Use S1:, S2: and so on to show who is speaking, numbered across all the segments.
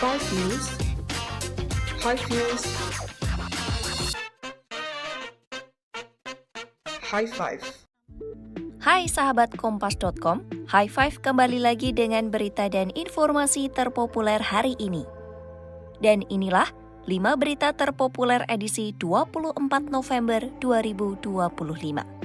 S1: Five News. Five News. High Five.
S2: Hai sahabat Kompas.com, High Five kembali lagi dengan berita dan informasi terpopuler hari ini. Dan inilah 5 berita terpopuler edisi 24 November 2025.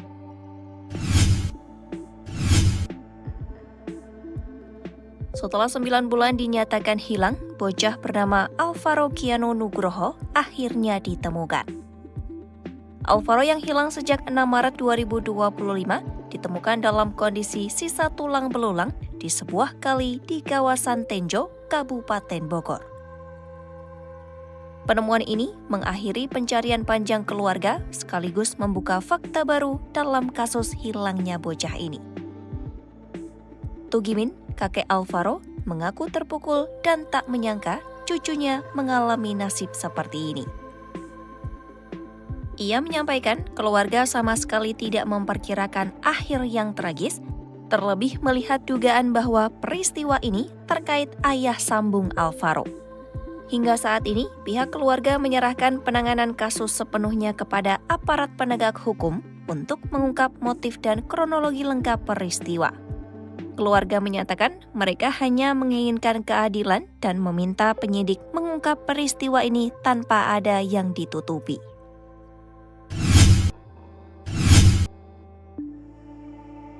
S2: Setelah 9 bulan dinyatakan hilang, bocah bernama Alvaro Kiano Nugroho akhirnya ditemukan. Alvaro yang hilang sejak 6 Maret 2025 ditemukan dalam kondisi sisa tulang belulang di sebuah kali di kawasan Tenjo, Kabupaten Bogor. Penemuan ini mengakhiri pencarian panjang keluarga sekaligus membuka fakta baru dalam kasus hilangnya bocah ini. Tugimin, kakek Alvaro, mengaku terpukul dan tak menyangka cucunya mengalami nasib seperti ini. Ia menyampaikan keluarga sama sekali tidak memperkirakan akhir yang tragis, terlebih melihat dugaan bahwa peristiwa ini terkait ayah sambung Alvaro. Hingga saat ini, pihak keluarga menyerahkan penanganan kasus sepenuhnya kepada aparat penegak hukum untuk mengungkap motif dan kronologi lengkap peristiwa. Keluarga menyatakan mereka hanya menginginkan keadilan dan meminta penyidik mengungkap peristiwa ini tanpa ada yang ditutupi.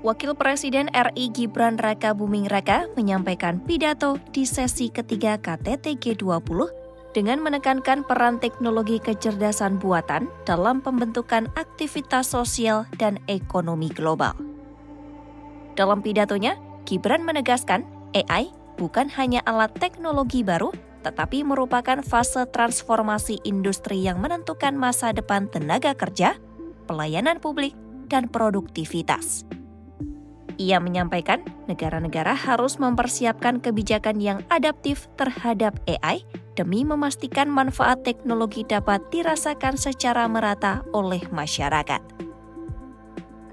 S2: Wakil Presiden RI Gibran Raka Buming Raka menyampaikan pidato di sesi ketiga KTT G20 dengan menekankan peran teknologi kecerdasan buatan dalam pembentukan aktivitas sosial dan ekonomi global. Dalam pidatonya, Gibran menegaskan AI bukan hanya alat teknologi baru, tetapi merupakan fase transformasi industri yang menentukan masa depan tenaga kerja, pelayanan publik, dan produktivitas. Ia menyampaikan negara-negara harus mempersiapkan kebijakan yang adaptif terhadap AI demi memastikan manfaat teknologi dapat dirasakan secara merata oleh masyarakat.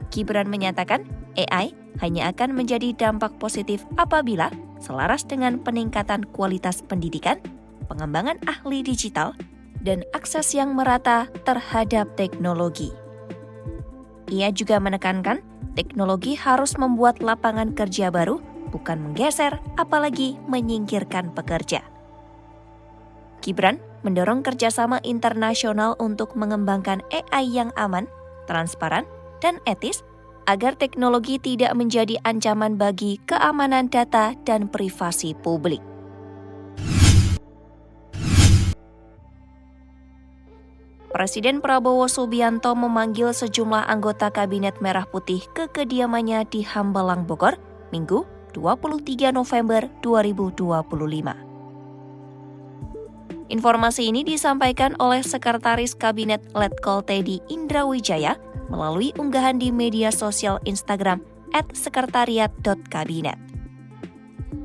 S2: Gibran menyatakan AI hanya akan menjadi dampak positif apabila selaras dengan peningkatan kualitas pendidikan, pengembangan ahli digital, dan akses yang merata terhadap teknologi. Ia juga menekankan teknologi harus membuat lapangan kerja baru, bukan menggeser, apalagi menyingkirkan pekerja. Gibran mendorong kerjasama internasional untuk mengembangkan AI yang aman, transparan, dan etis, agar teknologi tidak menjadi ancaman bagi keamanan data dan privasi publik. Presiden Prabowo Subianto memanggil sejumlah anggota Kabinet Merah Putih ke kediamannya di Hambalang, Bogor, Minggu 23 November 2025. Informasi ini disampaikan oleh Sekretaris Kabinet Letkol Teddy Indrawijaya melalui unggahan di media sosial Instagram @sekretariat.kabinet.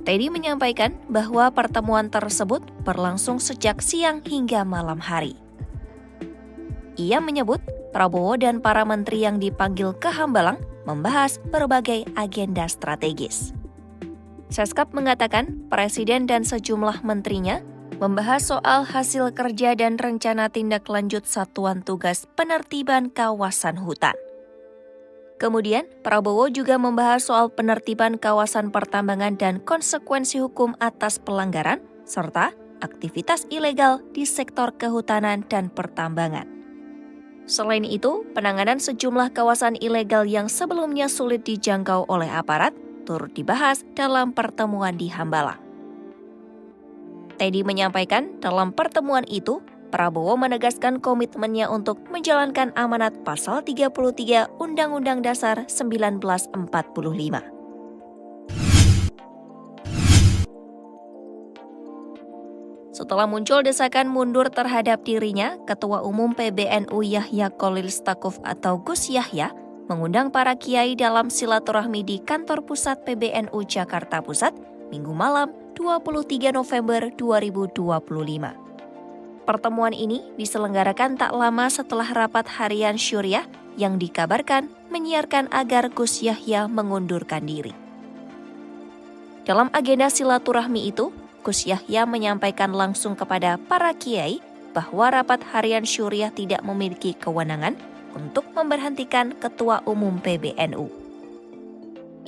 S2: Teddy menyampaikan bahwa pertemuan tersebut berlangsung sejak siang hingga malam hari. Ia menyebut Prabowo dan para menteri yang dipanggil ke Hambalang membahas berbagai agenda strategis. Seskap mengatakan Presiden dan sejumlah menterinya membahas soal hasil kerja dan rencana tindak lanjut Satuan Tugas Penertiban Kawasan Hutan. Kemudian, Prabowo juga membahas soal penertiban kawasan pertambangan dan konsekuensi hukum atas pelanggaran, serta aktivitas ilegal di sektor kehutanan dan pertambangan. Selain itu, penanganan sejumlah kawasan ilegal yang sebelumnya sulit dijangkau oleh aparat turut dibahas dalam pertemuan di Hambalang. Teddy menyampaikan dalam pertemuan itu, Prabowo menegaskan komitmennya untuk menjalankan amanat Pasal 33 Undang-Undang Dasar 1945. Setelah muncul desakan mundur terhadap dirinya, Ketua Umum PBNU Yahya Kholil Stakuf atau Gus Yahya mengundang para kiai dalam silaturahmi di kantor pusat PBNU Jakarta Pusat, Minggu malam 23 November 2025. Pertemuan ini diselenggarakan tak lama setelah rapat harian Syuriah yang dikabarkan menyiarkan agar Gus Yahya mengundurkan diri. Dalam agenda silaturahmi itu, Gus Yahya menyampaikan langsung kepada para kiai bahwa rapat harian Syuriah tidak memiliki kewenangan untuk memberhentikan Ketua Umum PBNU.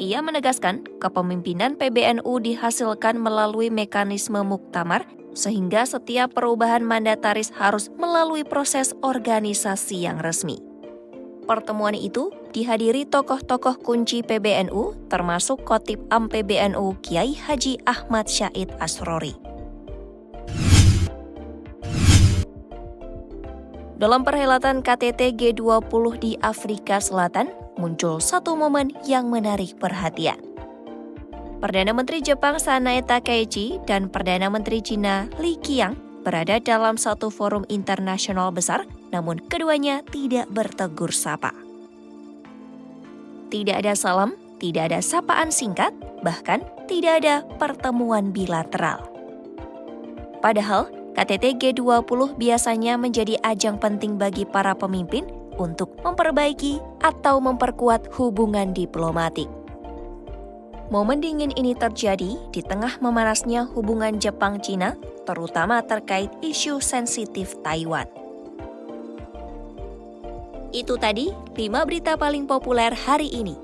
S2: Ia menegaskan kepemimpinan PBNU dihasilkan melalui mekanisme muktamar sehingga setiap perubahan mandataris harus melalui proses organisasi yang resmi. Pertemuan itu dihadiri tokoh-tokoh kunci PBNU termasuk Khatib Am PBNU Kiai Haji Ahmad Syahid Asrori. Dalam perhelatan KTT G20 di Afrika Selatan, muncul satu momen yang menarik perhatian. Perdana Menteri Jepang Sanae Takaichi dan Perdana Menteri Cina Li Qiang berada dalam satu forum internasional besar, namun keduanya tidak bertegur sapa. Tidak ada salam, tidak ada sapaan singkat, bahkan tidak ada pertemuan bilateral. Padahal, KTT G20 biasanya menjadi ajang penting bagi para pemimpin untuk memperbaiki atau memperkuat hubungan diplomatik. Momen dingin ini terjadi di tengah memanasnya hubungan Jepang-Cina, terutama terkait isu sensitif Taiwan. Itu tadi 5 berita paling populer hari ini.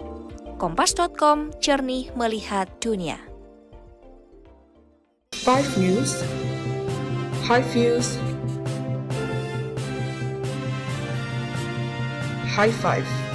S2: Kompas.com, jernih melihat dunia.
S1: 5 News, High Views, High Five.